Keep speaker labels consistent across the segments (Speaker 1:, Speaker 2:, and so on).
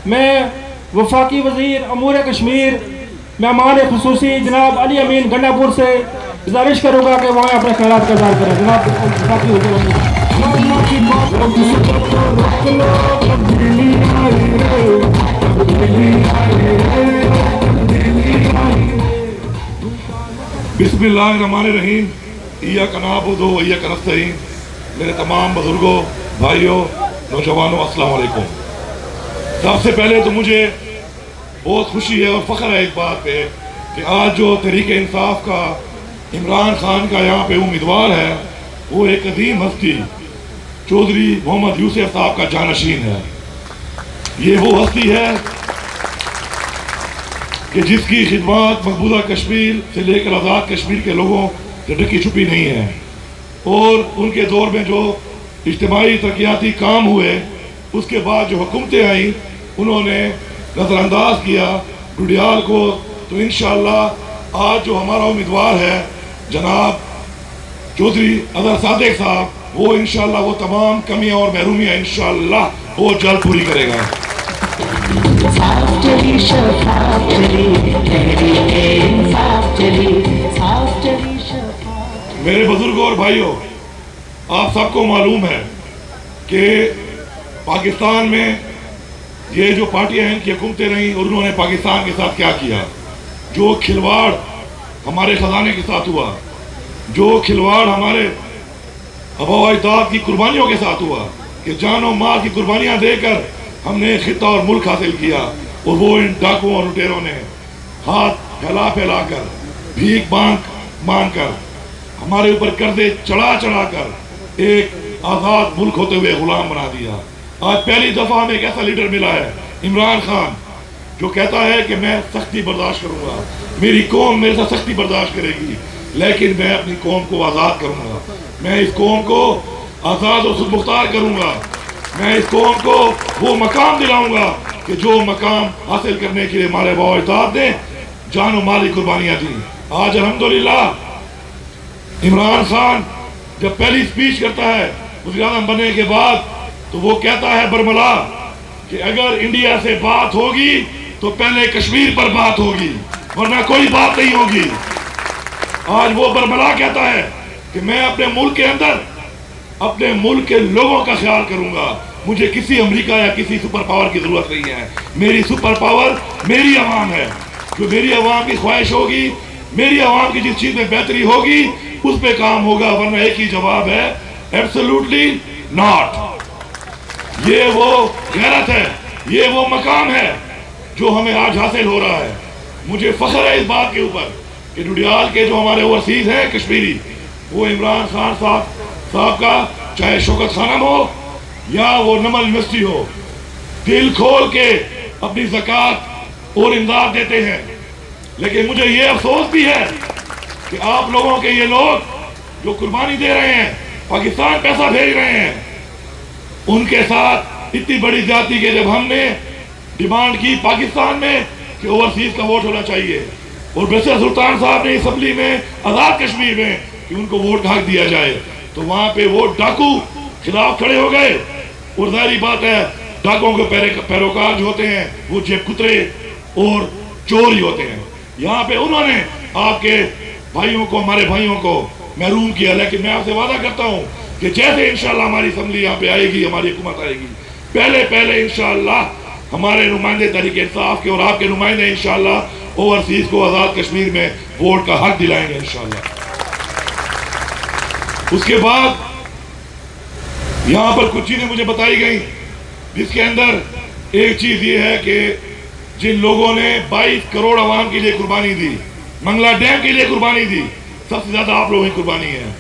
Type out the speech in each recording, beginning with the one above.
Speaker 1: میں وفاقی وزیر امور کشمیر مہمان خصوصی جناب علی امین گنڈا پور سے گزارش کروں گا کہ وہاں اپنے خیالات کا اظہار کریں. جناب وفاقی وزیر
Speaker 2: بسم اللہ الرحمن الرحیم. ایاک نعبد و ایاک نستعین. میرے تمام بزرگوں، بھائیوں، نوجوانوں، السلام علیکم. سب سے پہلے تو مجھے بہت خوشی ہے اور فخر ہے اس بات پہ کہ آج جو تحریک انصاف کا عمران خان کا یہاں پہ امیدوار ہے وہ ایک عظیم ہستی چودھری محمد یوسف صاحب کا جانشین ہے. یہ وہ ہستی ہے کہ جس کی خدمات مقبوضہ کشمیر سے لے کر آزاد کشمیر کے لوگوں سے ڈھکی چھپی نہیں ہے، اور ان کے دور میں جو اجتماعی ترقیاتی کام ہوئے اس کے بعد جو حکومتیں آئیں انہوں نے نظر انداز کیا ڈوڈیال کو. تو انشاءاللہ آج جو ہمارا امیدوار ہے جناب چودھری اظہر صادق صاحب، وہ انشاءاللہ وہ تمام کمیاں اور محرومیاں انشاءاللہ وہ جلد پوری کرے گا. میرے بزرگوں اور بھائیوں، آپ سب کو معلوم ہے کہ پاکستان میں یہ جو پارٹیاں ہیں ان کی حکومتیں رہیں اور انہوں نے پاکستان کے ساتھ کیا کیا. جو کھلواڑ ہمارے خزانے کے ساتھ ہوا، جو کھلواڑ ہمارے آباء و اجداد کی قربانیوں کے ساتھ ہوا کہ جان و مال کی قربانیاں دے کر ہم نے خطہ اور ملک حاصل کیا، اور وہ ان ڈاکوؤں اور لٹیروں نے ہاتھ پھیلا پھیلا کر بھیک مانگ کر ہمارے اوپر قرضے چڑھا کر ایک آزاد ملک ہوتے ہوئے غلام بنا دیا. آج پہلی دفعہ ہمیں ایک ایسا لیڈر ملا ہے عمران خان جو کہتا ہے کہ میں سختی برداشت کروں گا، میری قوم میرے ساتھ سختی برداشت کرے گی، لیکن میں اپنی قوم کو آزاد کروں گا، میں اس قوم کو آزاد و خود مختار کروں گا، میں اس قوم کو وہ مقام دلاؤں گا کہ جو مقام حاصل کرنے کے لیے ہمارے آباء و اجداد نے جان و مالی قربانیاں دیں. آج الحمدللہ عمران خان جب پہلی سپیچ کرتا ہے وزیر اعظم بننے کے بعد تو وہ کہتا ہے برملا کہ اگر انڈیا سے بات ہوگی تو پہلے کشمیر پر بات ہوگی ورنہ کوئی بات نہیں ہوگی. آج وہ برملا کہتا ہے کہ میں اپنے ملک کے اندر اپنے ملک کے لوگوں کا خیال کروں گا، مجھے کسی امریکہ یا کسی سپر پاور کی ضرورت نہیں ہے، میری سپر پاور میری عوام ہے. جو میری عوام کی خواہش ہوگی، میری عوام کی جس چیز میں بہتری ہوگی اس پہ کام ہوگا، ورنہ ایک ہی جواب ہے ایبسولوٹلی ناٹ. یہ وہ غیرت ہے، یہ وہ مقام ہے جو ہمیں آج حاصل ہو رہا ہے. مجھے فخر ہے اس بات کے اوپر کہ ڈوڈیال کے جو ہمارے اوورسیز ہیں کشمیری، وہ عمران خان صاحب کا چاہے شوکت خانم ہو یا وہ نمل یونیورسٹی ہو، دل کھول کے اپنی زکوٰۃ اور امداد دیتے ہیں. لیکن مجھے یہ افسوس بھی ہے کہ آپ لوگوں کے یہ لوگ جو قربانی دے رہے ہیں، پاکستان پیسہ بھیج رہے ہیں، ان کے ساتھ اتنی بڑی زیادتی کہ جب ہم نے ڈیمانڈ کی پاکستان میں کہ اوورسیز کا ووٹ ہونا چاہیے، اور بیسر سلطان صاحب نے اسمبلی میں آزاد کشمیر میں کہ ان کو ووٹ حق دیا جائے، تو وہاں پہ وہ ڈاکو خلاف کھڑے ہو گئے. اور ظاہری بات ہے ڈاکوں کے پیروکار جو ہوتے ہیں وہ جیب کترے اور چور ہی ہوتے ہیں. یہاں پہ انہوں نے آپ کے بھائیوں کو، ہمارے بھائیوں کو محروم کیا. لیکن میں آپ سے وعدہ کرتا ہوں کہ جیسے انشاءاللہ ہماری اسمبلی یہاں پہ آئے گی، ہماری حکومت آئے گی، پہلے انشاءاللہ ہمارے نمائندے تحریک انصاف کے اور آپ کے نمائندے انشاءاللہ اوورسیز کو آزاد کشمیر میں ووٹ کا حق دلائیں گے انشاءاللہ. اس کے بعد یہاں پر کچھ چیزیں مجھے بتائی گئیں جس کے اندر ایک چیز یہ ہے کہ جن لوگوں نے 22 کروڑ عوام کے لیے قربانی دی، منگلا ڈیم کے لیے قربانی دی، سب سے زیادہ آپ لوگوں کی قربانی ہے.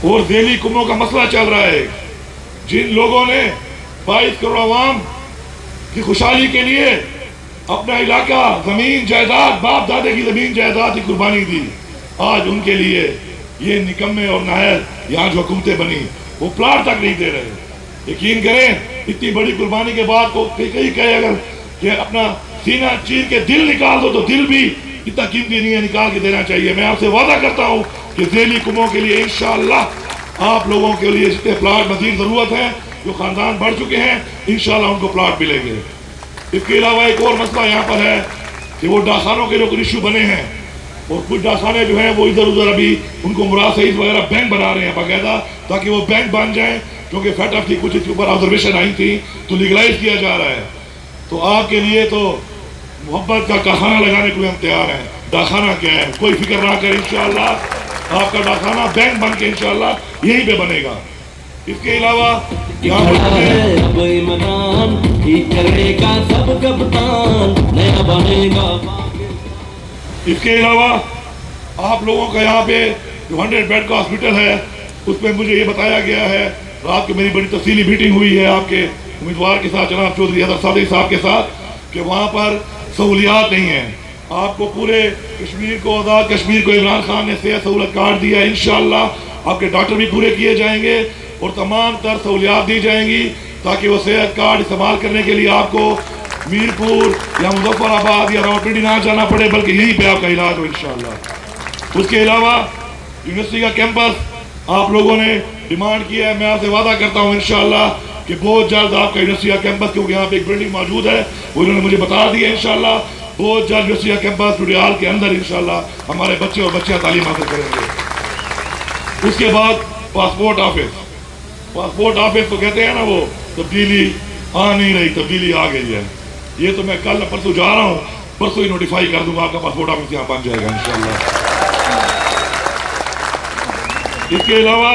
Speaker 2: اور ذیلی کموں کا مسئلہ چل رہا ہے، جن لوگوں نے 22 کروڑ عوام کی خوشحالی کے لیے اپنا علاقہ، زمین جائیداد، باپ دادے کی زمین جائیداد کی قربانی دی، آج ان کے لیے یہ نکمے اور نااہل یہاں جو حکومتیں بنی وہ پلاٹ تک نہیں دے رہے. یقین کریں اتنی بڑی قربانی کے بعد کو کئی کہے اگر کہ اپنا سینہ چیر کے دل نکال دو تو دل بھی اتنا قیمتی نہیں ہے، نکال کے دینا چاہیے. میں آپ سے وعدہ کرتا ہوں کہ ذیلی قوموں کے لیے انشاءاللہ آپ لوگوں کے لیے جتنے پلاٹ مزید ضرورت ہے، جو خاندان بڑھ چکے ہیں، انشاءاللہ ان کو پلاٹ ملیں گے. اس کے علاوہ ایک اور مسئلہ یہاں پر ہے کہ وہ ڈاکخانوں کے جو ایشو بنے ہیں اور کچھ ڈاکخانے جو ہیں وہ ادھر ادھر ابھی ان کو مراد سعید وغیرہ بینک بنا رہے ہیں باقاعدہ تاکہ وہ بینک بن جائیں، کیونکہ فیٹ آف کی کچھ اس کے اوپر آبزرویشن آئی تھی تو لیگلائز کیا جا رہا ہے. تو آپ کے لیے تو محبت کا کارخانہ لگانے کے لیے ہم تیار ہیں. ڈاکخانہ کیا ہے، کوئی فکر نہ کریں، انشاءاللہ آپ کا ڈاکخانہ بینک بن کے انشاءاللہ یہیں پہ بنے گا. اس کے علاوہ یہاں اس کے علاوہ آپ لوگوں کا یہاں پہ جو 100 بیڈ کا ہاسپٹل ہے اس پہ مجھے یہ بتایا گیا ہے، رات کو میری بڑی تفصیلی میٹنگ ہوئی ہے آپ کے امیدوار کے ساتھ جناب چودھری حیدر صادق صاحب کے ساتھ، کہ وہاں پر سہولیات نہیں ہیں. آپ کو پورے کشمیر کو، آزاد کشمیر کو عمران خان نے صحت سہولت کارڈ دیا ہے. انشاءاللہ آپ کے ڈاکٹر بھی پورے کیے جائیں گے اور تمام تر سہولیات دی جائیں گی تاکہ وہ صحت کارڈ استعمال کرنے کے لیے آپ کو میرپور یا مظفر آباد یا راولپنڈی نہ جانا پڑے بلکہ یہیں پہ آپ کا علاج ہو انشاءاللہ. اس کے علاوہ یونیورسٹی کا کیمپس آپ لوگوں نے ڈیمانڈ کیا ہے، میں آپ سے وعدہ کرتا ہوں انشاءاللہ کہ بہت جلد آپ کا یونیورسٹی کا کیمپس، کیونکہ یہاں پہ ایک بلڈنگ موجود ہے وہ انہوں نے مجھے بتا دی ہے، انشاءاللہ بہت جلد یونیورسٹی کا کیمپس ٹوڈیال کے اندر انشاءاللہ ہمارے بچے اور بچیاں تعلیم حاصل کریں گے. اس کے بعد پاسپورٹ آفس تو کہتے ہیں نا وہ تبدیلی آ نہیں رہی، تبدیلی آ گئی ہے. یہ تو میں کل پرسوں جا رہا ہوں، پرسوں ہی نوٹیفائی کر دوں گا، آپ کا پاسپورٹ آفس یہاں بن جائے گا انشاءاللہ. اس کے علاوہ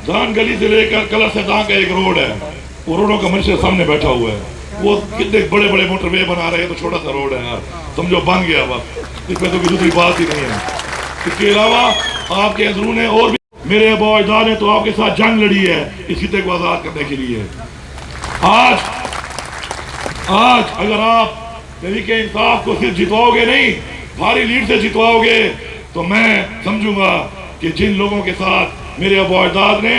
Speaker 2: دان گلی سے لے کر کلر سے دان کا ایک روڈ ہے، وہ روڈوں کا منشر سامنے بیٹھا ہوا ہے. وہ کتنے بڑے بڑے موٹر وے بنا رہے ہیں تو چھوٹا سا روڈ ہے یار، سمجھو بن گیا بس، اس میں تو کوئی دوسری بات ہی نہیں ہے. اس کے علاوہ آپ کے اندرون نے اور بھی میرے ابا و اجداد نے تو آپ کے ساتھ جنگ لڑی ہے اس خطے کو آزاد کرنے کے لیے. آج اگر آپ تحریک انصاف کو صرف جتواؤ گے نہیں، بھاری لیڈ سے جتواؤ گے، تو میں سمجھوں گا کہ جن لوگوں کے ساتھ میرے ابا و اجداد نے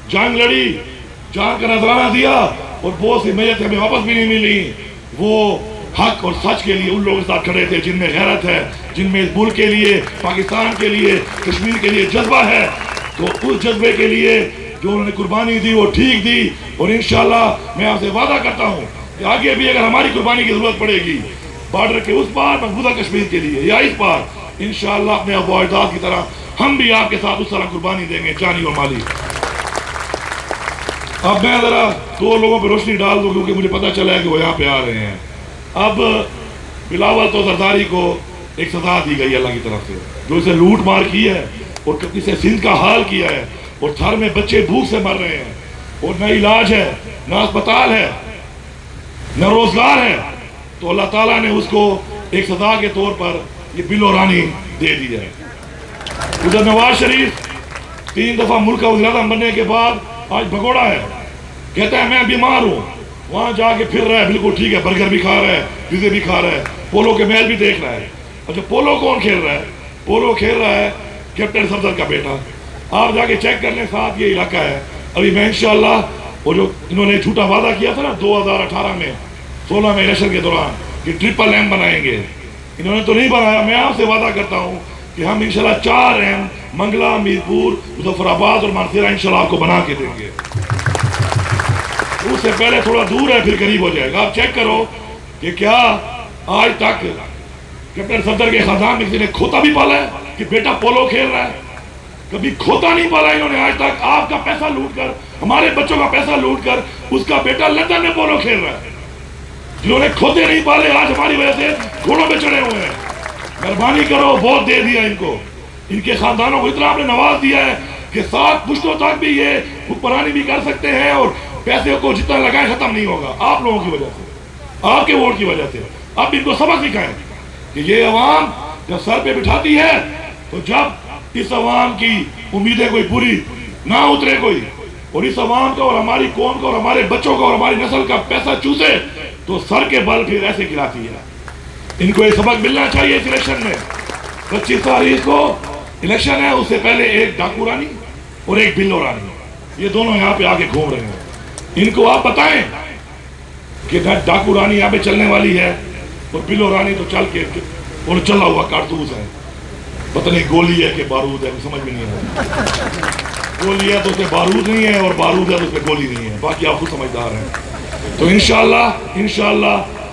Speaker 2: جنگ لڑی، جان کا نذرانہ دیا اور بہت سی میت ہمیں واپس بھی نہیں ملی، وہ حق اور سچ کے لیے ان لوگوں کے ساتھ کھڑے تھے جن میں غیرت ہے، جن میں اس ملک کے لیے، پاکستان کے لیے، کشمیر کے لیے جذبہ ہے. تو اس جذبے کے لیے جو انہوں نے قربانی دی وہ ٹھیک دی، اور انشاءاللہ میں آپ سے وعدہ کرتا ہوں کہ آگے بھی اگر ہماری قربانی کی ضرورت پڑے گی بارڈر کے اس پار مقبوضہ کشمیر کے لیے یا اس پار، انشاءاللہ اپنے ابا و اجداد کی طرح ہم بھی آپ کے ساتھ اس طرح قربانی دیں گے، جانی اور مالی. اب میں ذرا دو لوگوں پہ روشنی ڈال دوں کیونکہ مجھے پتا چلا ہے کہ وہ یہاں پہ آ رہے ہیں. اب بلاول تو زرداری کو ایک سزا دی گئی اللہ کی طرف سے، جو اسے لوٹ مار کی ہے اور اسے سندھ کا حال کیا ہے، اور تھر میں بچے بھوک سے مر رہے ہیں، اور نہ علاج ہے، نہ اسپتال ہے، نہ روزگار ہے. تو اللہ تعالیٰ نے اس کو ایک سزا کے طور پر یہ بل و رانی دے دی ہے. ادھر نواز شریف 3 دفعہ ملک کا وزیر اعظم بننے کے بعد آج بھگوڑا ہے، کہتا ہے میں بیمار ہوں، وہاں جا کے پھر رہا ہے، بالکل ٹھیک ہے، برگر بھی کھا رہا ہے، پیزے بھی کھا رہا ہے، پولو کے میچ بھی دیکھ رہا ہے. اچھا پولو کون کھیل رہا ہے؟ پولو کھیل رہا ہے کیپٹن صفدر کا بیٹا. آپ جا کے چیک کر لیں، ساتھ یہ علاقہ ہے. ابھی میں انشاءاللہ وہ جو انہوں نے جھوٹا وعدہ کیا تھا نا 2018 میں 16 میں الیکشن کے دوران کہ ٹرپل ایم بنائیں گے، انہوں نے تو نہیں بنایا. میں آپ سے وعدہ کرتا ہوں کہ ہم انشاءاللہ 4 ایم منگلا، میرپور، مظفر آباد اور مانسیرا انشاءاللہ آپ کو بنا کے دیں گے. اس سے پہلے تھوڑا دور ہے پھر قریب ہو جائے گا. آپ چیک کرو کہ کیا آج تک کیپٹن صفدر کے خاندان میں کسی نے کھوتا بھی پالا ہے کہ بیٹا پولو کھیل رہا ہے؟ کبھی کھوتا نہیں پالا انہوں نے آج تک. آپ کا پیسہ لوٹ کر، ہمارے بچوں کا پیسہ لوٹ کر اس کا بیٹا لندن میں پولو کھیل رہا ہے. جنہوں نے کھوتے نہیں پالے آج ہماری وجہ سے گھوڑوں پہ چڑھے ہوئے ہیں. مہربانی کرو، بہت دے دیا ان کو، ان کے خاندانوں کو اتنا آپ نے نواز دیا ہے کہ 7 پشتوں تک بھی یہ حکمرانی بھی کر سکتے ہیں اور پیسے کو جتنا لگائیں ختم نہیں ہوگا. آپ لوگوں کی وجہ سے، آپ کے ووٹ کی وجہ سے. اب ان کو سبق سکھائیں کہ یہ عوام جب سر پہ بٹھاتی ہے تو جب اس عوام کی امیدیں کوئی پوری نہ اترے کوئی، اور اس عوام کا اور ہماری قوم کا اور ہمارے بچوں کا اور ہماری نسل کا پیسہ چوسے، تو سر کے بل پھر ایسے گراتی ہے. ان کو یہ سبق ملنا چاہیے اس الیکشن میں. 25 تاریخ کو الیکشن ہے، اس سے پہلے ایک ڈاکو رانی اور ایک بلو رانی، یہ دونوں یہاں پہ آگے گھوم رہے ہیں. ان کو آپ بتائیں کہ ڈاکو رانی یہاں پہ چلنے والی ہے اور بلو رانی تو چل کے اور چلا ہوا کارتوس ہے. پتہ نہیں گولی ہے کہ بارود ہے، سمجھ میں نہیں آیا. گولی ہے تو اس میں بارود نہیں ہے اور بارود ہے تو اس میں گولی نہیں ہے. باقی آپ خود سمجھدار ہیں. تو انشاءاللہ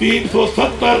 Speaker 2: 370